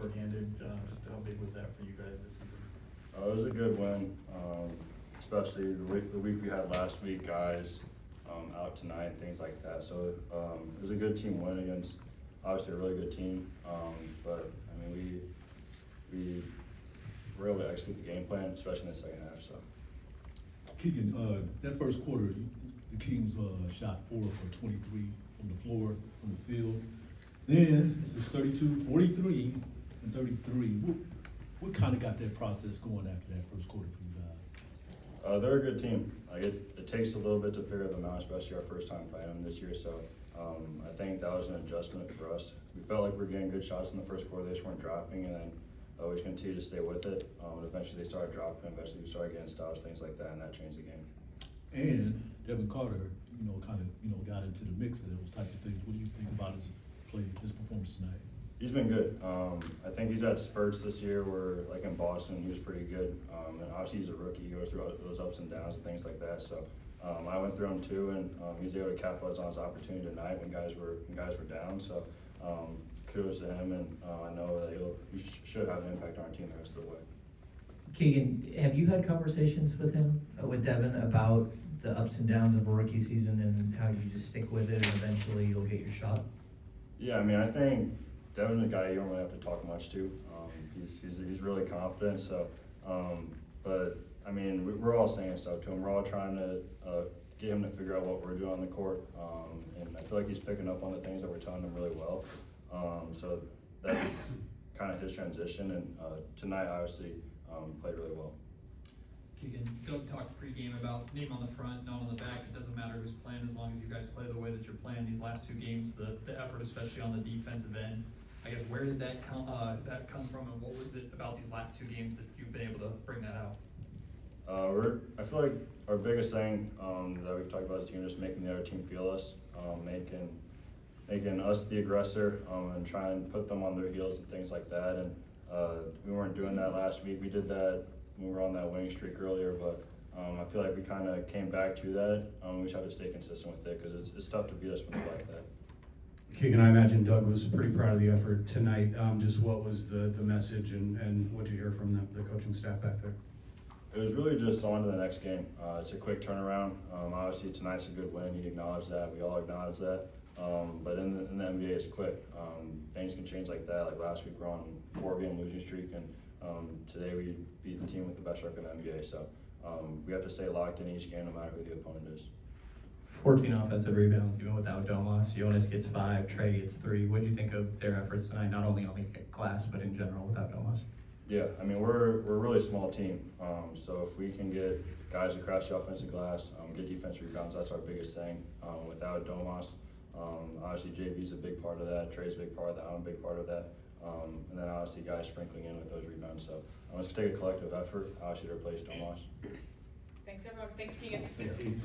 shorthanded. Just how big was that for you guys this season? It was a good win, especially the week we had last week, guys out tonight and things like that. So it was a good team win against obviously a really good team. But I mean, we were able to execute the game plan, especially in the second half. So Keegan, that first quarter, the Kings shot 4 for 23 from the floor, from the field. Then it's 32, 43, and 33. What kind of got that process going after that first quarter for you guys? they're a good team. Like it takes a little bit to figure them out, especially our first time playing them this year. So I think that was an adjustment for us. We felt like we were getting good shots in the first quarter. They just weren't dropping, and then we just continued to stay with it. Eventually they started dropping. Eventually we started getting stops, things like that, and that changed the game. And Devin Carter, kind of, got into the mix of those type of things. What do you think about his play, his performance tonight? He's been good. I think he's had spurts this year where, like in Boston, he was pretty good. And obviously he's a rookie. He goes through those ups and downs and things like that. So I went through him too, and he was able to capitalize on his opportunity tonight when guys were down. So kudos to him, and I know that he should have an impact on our team the rest of the way. Keegan, have you had conversations with him, with Devin, about the ups and downs of a rookie season and how you just stick with it and eventually you'll get your shot? Yeah, I mean, I think Devin's a guy you don't really have to talk much to. He's really confident. So, but I mean, we're all saying stuff to him. We're all trying to get him to figure out what we're doing on the court, and I feel like he's picking up on the things that we're telling him really well. So that's kind of his transition. And tonight, obviously, played really well. Keegan, Doug talked pregame about name on the front, not on the back. It doesn't matter who's playing as long as you guys play the way that you're playing these last two games. The effort, especially on the defensive end. I guess where did that come from, and what was it about these last two games that you've been able to bring that out? I feel like our biggest thing that we've talked about as a team is just making the other team feel us, making us the aggressor, and trying and put them on their heels and things like that. And we weren't doing that last week. We did that when we were on that winning streak earlier, but I feel like we kind of came back to that. We just have to stay consistent with it because it's tough to beat us when they're like that. Keegan, I imagine Doug was pretty proud of the effort tonight. Just what was the message and what did you hear from the coaching staff back there? It was really just on to the next game. It's a quick turnaround. Obviously tonight's a good win. He acknowledged that. We all acknowledge that. But in the NBA, it's quick. Things can change like that. Like last week, we're on a 4-game losing streak, and today we beat the team with the best record in the NBA. So we have to stay locked in each game, no matter who the opponent is. 14 offensive rebounds, even without Domas. Jonas gets 5, Trey gets 3. What do you think of their efforts tonight, not only on the glass, but in general without Domas? Yeah, I mean, we're a really small team. So if we can get guys to crash the offensive glass, get defensive rebounds, that's our biggest thing. Without Domas, obviously JV's a big part of that, Trey's a big part of that, I'm a big part of that. And then obviously guys sprinkling in with those rebounds. So it's going to take a collective effort, obviously, to replace Domas. Thanks, everyone. Thanks, Keegan. Thanks, Keegan.